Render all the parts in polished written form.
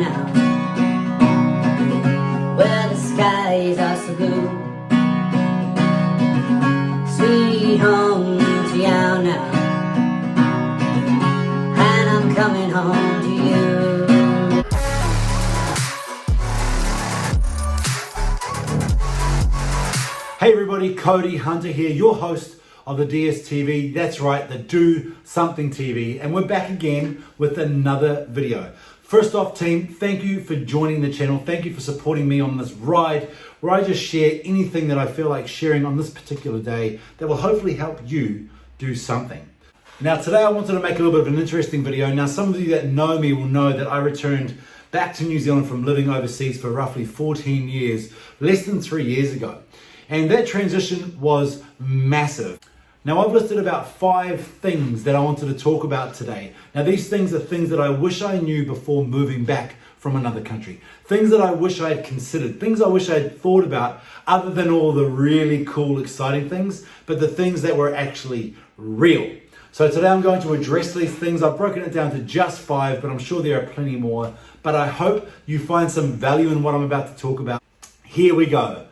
now, where the skies are so blue. Sweet home to you now, and I'm coming home to you. Hey everybody, Cody Hunter here, your host of the DSTV. That's right, the Do Something TV, and we're back again with another video. First off, team, thank you for joining the channel. Thank you for supporting me on this ride where I just share anything that I feel like sharing on this particular day that will hopefully help you do something. Now today I wanted to make a little bit of an interesting video. Now some of you that know me will know that I returned back to New Zealand from living overseas for roughly 14 years, less than 3 years ago. And that transition was massive. Now I've listed about 5 things that I wanted to talk about today. Now these things are things that I wish I knew before moving back from another country. Things that I wish I had considered, things I wish I had thought about, other than all the really cool, exciting things, but the things that were actually real. So today I'm going to address these things. I've broken it down to just 5, but I'm sure there are plenty more. But I hope you find some value in what I'm about to talk about. Here we go.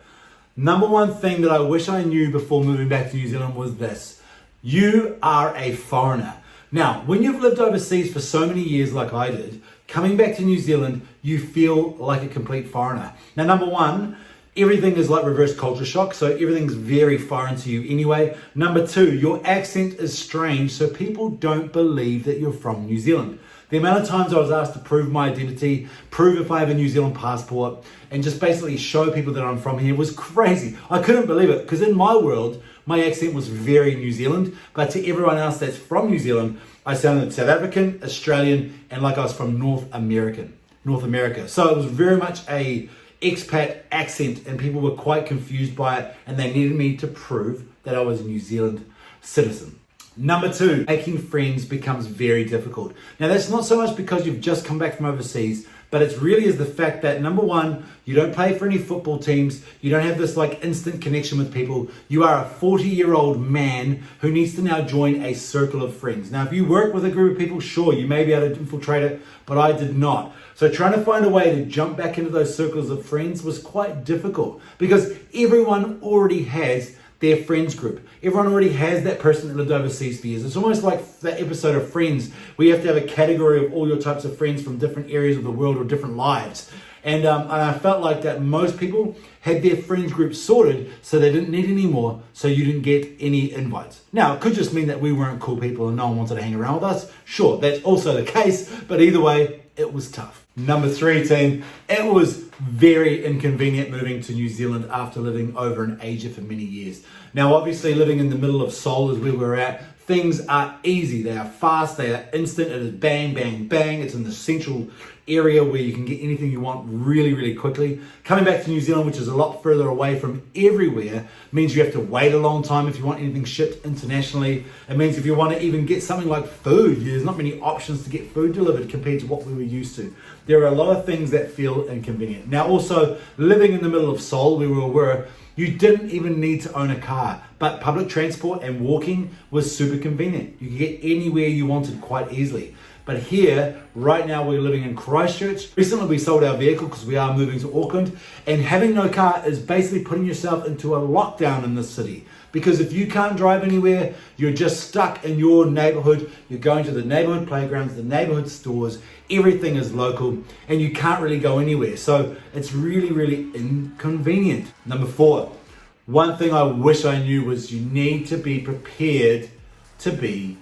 Number 1 thing that I wish I knew before moving back to New Zealand was this. You are a foreigner. Now, when you've lived overseas for so many years like I did, coming back to New Zealand, you feel like a complete foreigner. Now, number 1, everything is like reverse culture shock, so everything's very foreign to you anyway. Number 2, your accent is strange, so people don't believe that you're from New Zealand. The amount of times I was asked to prove my identity, prove if I have a New Zealand passport, and just basically show people that I'm from here was crazy. I couldn't believe it, because in my world, my accent was very New Zealand, but to everyone else that's from New Zealand, I sounded South African, Australian, and like I was from North America. So it was very much a expat accent, and people were quite confused by it, and they needed me to prove that I was a New Zealand citizen. Number 2, making friends becomes very difficult. Now that's not so much because you've just come back from overseas, but it's really is the fact that number 1, you don't play for any football teams, you don't have this like instant connection with people. You are a 40-year-old man who needs to now join a circle of friends. Now if you work with a group of people, sure, you may be able to infiltrate it, but I did not. So trying to find a way to jump back into those circles of friends was quite difficult because everyone already has their friends group. Everyone already has that person that lived overseas for years. It's almost like that episode of Friends where you have to have a category of all your types of friends from different areas of the world or different lives. And I felt like that most people had their friends group sorted, so they didn't need any more, so you didn't get any invites. Now, it could just mean that we weren't cool people and no one wanted to hang around with us. Sure, that's also the case, but either way, it was tough. Number 3, team, it was very inconvenient moving to New Zealand after living over in Asia for many years. Now, obviously, living in the middle of Seoul is where we're at. Things are easy, they are fast, they are instant, it is bang, bang, bang. It's in the central area where you can get anything you want really, really quickly. Coming back to New Zealand, which is a lot further away from everywhere, means you have to wait a long time if you want anything shipped internationally. It means if you want to even get something like food, there's not many options to get food delivered compared to what we were used to. There are a lot of things that feel inconvenient. Now also, living in the middle of Seoul, where we were, you didn't even need to own a car, but public transport and walking was super convenient. You could get anywhere you wanted quite easily. But here, right now, we're living in Christchurch. Recently, we sold our vehicle because we are moving to Auckland, and having no car is basically putting yourself into a lockdown in this city. Because if you can't drive anywhere, you're just stuck in your neighborhood. You're going to the neighborhood playgrounds, the neighborhood stores, everything is local, and you can't really go anywhere. So it's really, really inconvenient. Number 4, one thing I wish I knew was you need to be prepared to be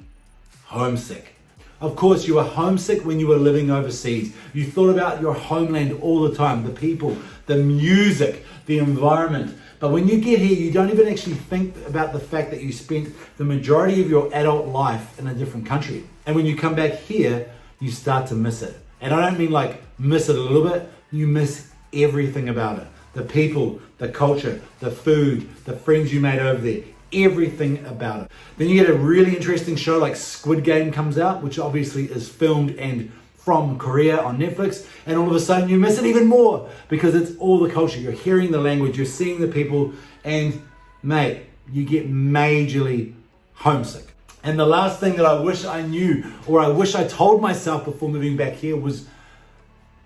homesick. Of course, you were homesick when you were living overseas. You thought about your homeland all the time, the people, the music, the environment. But when you get here, you don't even actually think about the fact that you spent the majority of your adult life in a different country. And when you come back here, you start to miss it. And I don't mean like miss it a little bit, you miss everything about it. The people, the culture, the food, the friends you made over there, everything about it. Then you get a really interesting show like Squid Game comes out, which obviously is filmed and from Korea on Netflix, and all of a sudden you miss it even more because it's all the culture. You're hearing the language, you're seeing the people, and mate, you get majorly homesick. And the last thing that I wish I knew, or I wish I told myself before moving back here was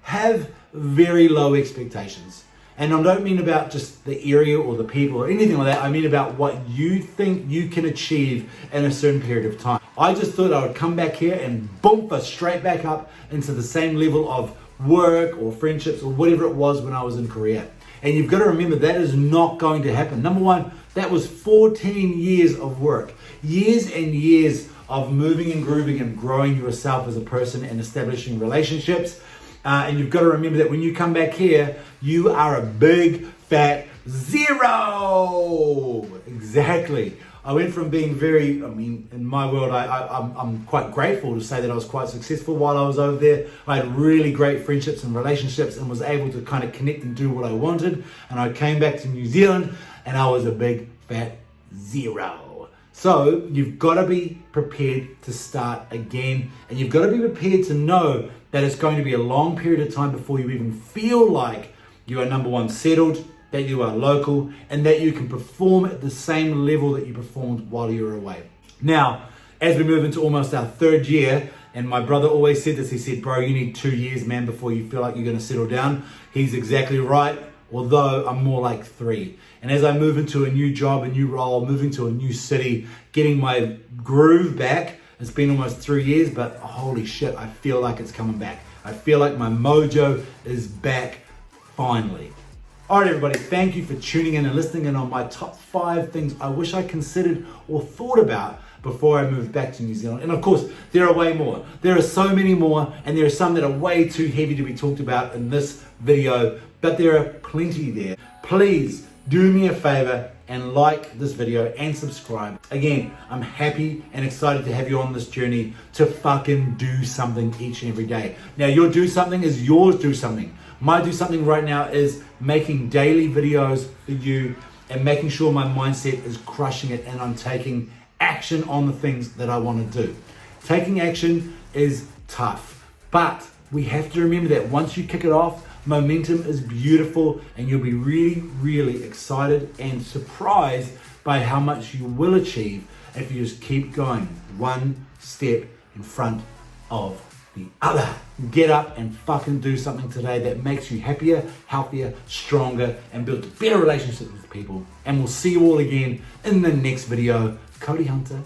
have very low expectations. And I don't mean about just the area or the people or anything like that. I mean about what you think you can achieve in a certain period of time. I just thought I would come back here and boom, straight back up into the same level of work or friendships or whatever it was when I was in Korea. And you've got to remember that is not going to happen. Number one, that was 14 years of work. Years and years of moving and grooving and growing yourself as a person and establishing relationships. And you've got to remember that when you come back here, you are a big fat zero. Exactly. I went from being in my world, I'm quite grateful to say that I was quite successful while I was over there. I had really great friendships and relationships and was able to kind of connect and do what I wanted. And I came back to New Zealand and I was a big fat zero. So you've got to be prepared to start again. And you've got to be prepared to know that it's going to be a long period of time before you even feel like you are, number one, settled, that you are local, and that you can perform at the same level that you performed while you were away. Now, as we move into almost our third year, and my brother always said this, he said, bro, you need 2 years, man, before you feel like you're going to settle down. He's exactly right, although I'm more like 3. And as I move into a new job, a new role, moving to a new city, getting my groove back, it's been almost 3 years, but holy shit, I feel like it's coming back. I feel like my mojo is back finally. All right, everybody, thank you for tuning in and listening in on my top 5 things I wish I considered or thought about before I moved back to New Zealand. And of course, there are way more. There are so many more, and there are some that are way too heavy to be talked about in this video, but there are plenty there. Please do me a favor and like this video and subscribe. Again, I'm happy and excited to have you on this journey to fucking do something each and every day. Now, your do something is yours do something. My do something right now is making daily videos for you and making sure my mindset is crushing it and I'm taking action on the things that I want to do. Taking action is tough, but we have to remember that once you kick it off, momentum is beautiful and you'll be really, really excited and surprised by how much you will achieve if you just keep going one step in front of the other. Get up and fucking do something today that makes you happier, healthier, stronger, and build better relationships with people. And we'll see you all again in the next video. Cody Hunter